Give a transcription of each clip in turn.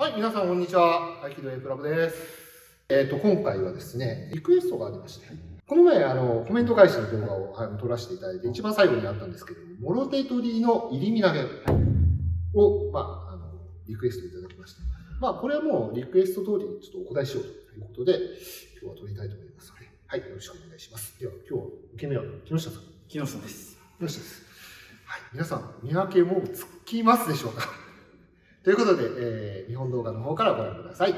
はい、皆さんこんにちは。合気道 A クラブです。今回はですね、リクエストがありまして、この前、コメント返しの動画を撮らせていただいて、一番最後にあったんですけども、もろ手取りの入り身投げを、リクエストいただきまして、これはもうリクエスト通りちょっとお答えしようということで、今日は撮りたいと思いますので、はい、よろしくお願いします。では、今日は受け身は木下さん。木下です。木下です。はい、皆さん、見分けもうつきますでしょうか。ということで、見本動画の方からご覧ください。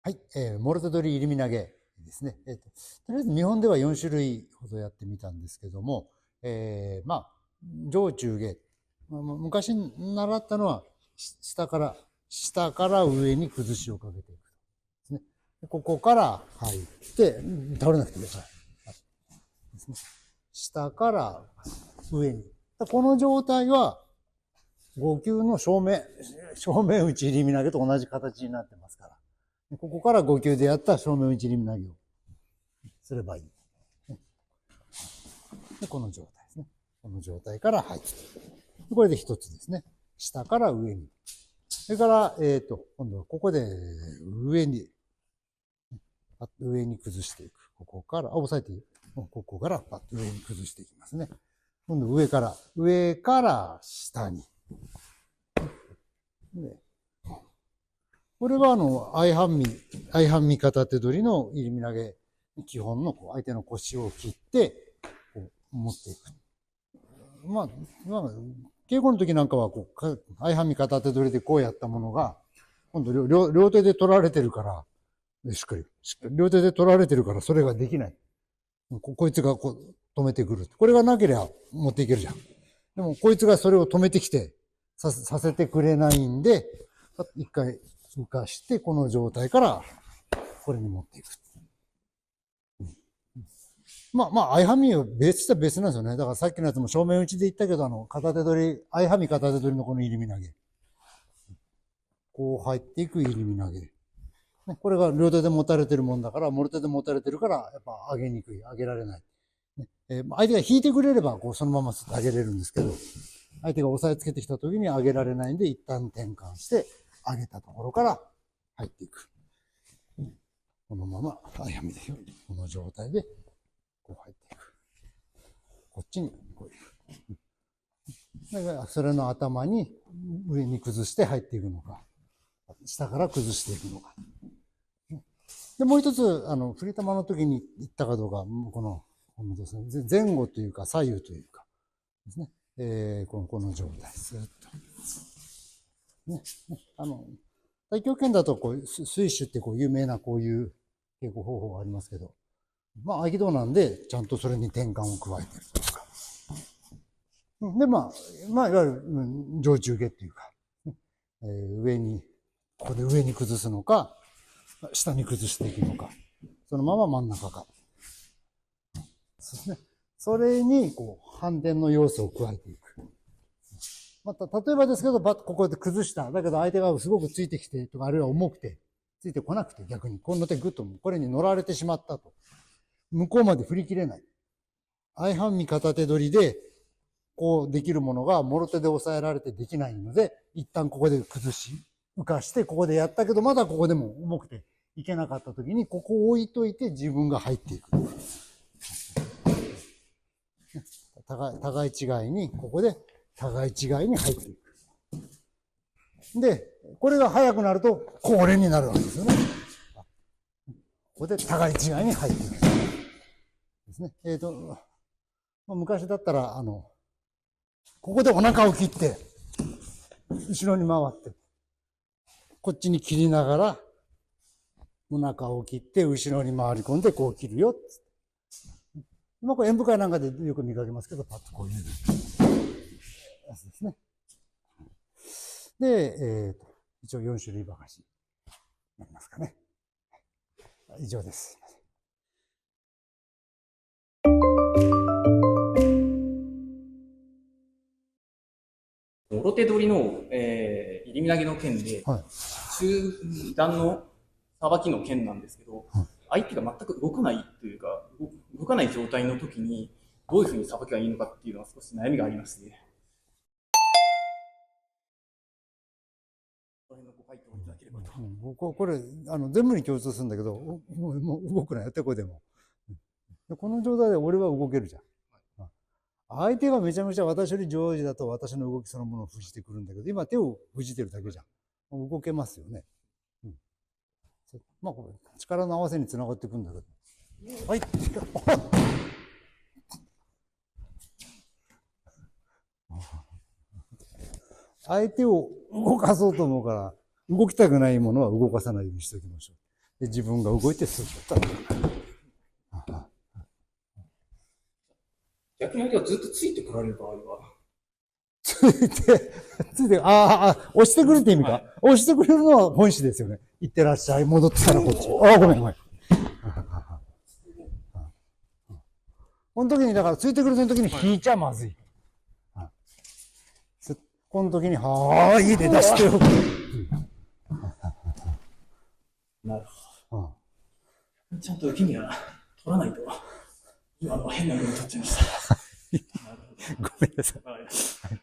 はい、もろ手取り入り身投げですね。とりあえず日本では4種類ほどやってみたんですけども、上中下。昔習ったのは、下から上に崩しをかけていくですね。ここから入って、倒れなくてください。ですね、下から上に。この状態は、5球の正面打ち入り身投げと同じ形になってますから。ここから5球でやった正面打ち入り身投げをすればいい。でこの状態ですね。この状態から入って。これで一つですね。下から上に。それから、今度はここで上に崩していく。ここから、押さえていい？ここからパッと上に崩していきますね。今度上から下に。これは相半身片手取りの入り身投げ、基本の相手の腰を切って、持っていく。稽古の時なんかは相半身片手取りでこうやったものが、今度両手で取られてるから、しっかり、両手で取られてるからそれができない。こいつが止めてくる。これがなければ持っていけるじゃん。でもこいつがそれを止めてきて、させてくれないんで、一回浮かして、この状態から、これに持っていく。相はみは別した別なんですよね。だからさっきのやつも正面打ちで言ったけど、片手取り、相はみ片手取りのこの入り身投げ。こう入っていく入り身投げ。これが両手で持たれてるもんだから、もろ手で持たれてるから、やっぱ上げにくい、上げられない。相手が引いてくれれば、そのまま上げれるんですけど、相手が押さえつけてきた時に上げられないんで、一旦転換して、上げたところから入っていく。このまま、相はみで、この状態で、こう入っていく。こっちに、こういう。だから、それの頭に、上に崩して入っていくのか、下から崩していくのか。で、もう一つ、振り玉の時に言ったかどうか、このですね、前後というか、左右というか、ですね。この状態、ずっと。ね。太極拳だと、スイッシュって有名なこういう稽古方法がありますけど、合気道なんで、ちゃんとそれに転換を加えてるというか。で、いわゆる、上中下っていうか、ここで上に崩すのか、下に崩していくのか、そのまま真ん中か。そうですね。それに、反転の要素を加えていく。例えばですけど、ここで崩した。だけど相手がすごくついてきてとか、あるいは重くて、ついてこなくて逆に、この手グッと、これに乗られてしまったと。向こうまで振り切れない。相半身片手取りで、こうできるものが、もろ手で抑えられてできないので、一旦ここで崩し、浮かして、ここでやったけど、まだここでも重くていけなかった時に、ここを置いといて自分が入っていく。互い違いに、ここで互い違いに入っていく。で、これが速くなると、これになるわけですよね。ここで互い違いに入っていく。ですね。昔だったら、ここでお腹を切って、後ろに回って、こっちに切りながら、お腹を切って、後ろに回り込んで、こう切るよ。まあ、これ演舞会なんかでよく見かけますけど、パッとこういうやつですね。で、一応4種類ばかしになりますかね。以上です。もろ手取りの、入り身投げの剣で、はい、中段のさばきの剣なんですけど、相手が全く動かないというか、動かない状態の時に、どういうふうにさばきがいいのかっていうのは少し悩みがありまして、この辺のご回答をいただければと。これ全部に共通するんだけど、もう動くなよってこれでも。この状態で俺は動けるじゃん。相手がめちゃめちゃ私より上手だと私の動きそのものを封じてくるんだけど、今手を封じてるだけじゃん。動けますよね。まあこれ力の合わせにつながっていくんだけど。はい。相手を動かそうと思うから、動きたくないものは動かさないようにしておきましょう。で、自分が動いてすぐと。逆に相手がずっとついてこられる場合は、ついて、押してくるって意味か。押してくれるのは本旨ですよね。行ってらっしゃい、戻ってきたらこっち。ごめんごめん。この時に、だからついてくるその時に引いちゃまずい。この時に、はーいで出しておく。なるほど。ちゃんと受け身は取らないと、今の変な色に取っちゃいました。ごめんなさい。わかりました。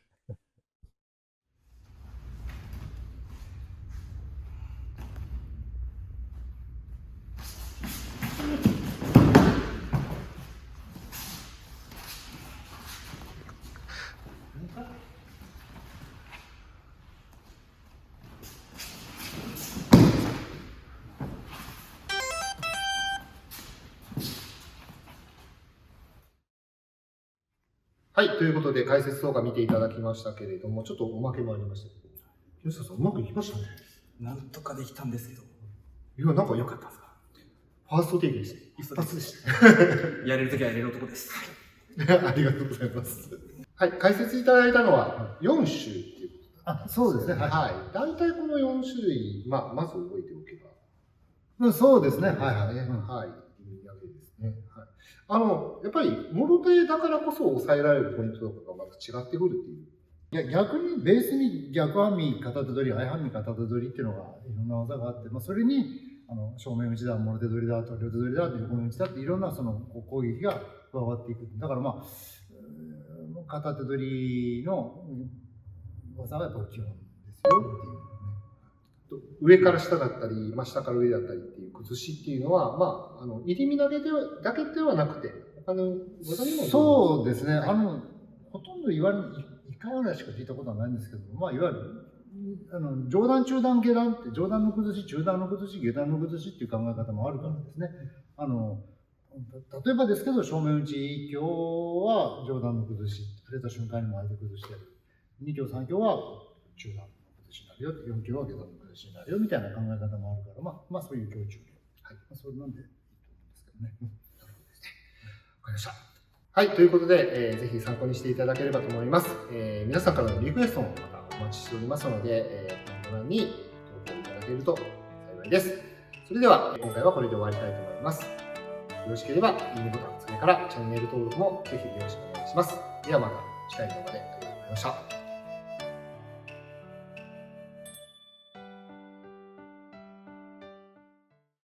はい、ということで解説動画見ていただきましたけれども、ちょっとおまけもありましたけど、吉田さん、うまくいきましたね。なんとかできたんですけど。いや、なんか良かったですか。ファーストテイクでした。一発でした。やれるときはやれる男です。ありがとうございます。はい、解説いただいたのは4種っていうことです。そうですね。はい。大体この4種類、まず覚えておけば。そうですね。はい。はい。いいわけですね。はい。やっぱり、もろ手だからこそ抑えられるポイントとかがまた違ってくるっていう。いや、逆にベースに逆ハミ片手取り、相ハミ片手取りっていうのがいろんな技があって、それに正面打ちだ、もろ手取りだ、両手取りだ、横面打ちだっていろんなその攻撃が加わっていく。だから片手取りの技がやっぱり基本ですよっていう。上から下だったり、下から上だったりっていう崩しっていうのは、入り身だけではなくて、他の技にも。そうですね。ほとんど言われる、1回ぐらいしか聞いたことはないんですけど、いわゆる、上段、中段、下段って、上段の崩し、中段の崩し、下段の崩しっていう考え方もあるからですね。例えばですけど、正面打ち1強は上段の崩し、触れた瞬間にも相手崩してやる。2強、3強は中段の崩しになるよ、4強は下段の崩しになるよみたいな考え方もあるから、そういう強中強。はい。それなんでいいと思うんですけどね。なるほどですね。わかりました。はい、ということで、ぜひ参考にしていただければと思います。皆さんからのリクエストもまたお待ちしておりますので、コメント欄に投稿いただけると幸いです。それでは、今回はこれで終わりたいと思います。よろしければ、いいねボタン、それからチャンネル登録もぜひよろしくお願いします。ではまた次回の動画でありがとうございました。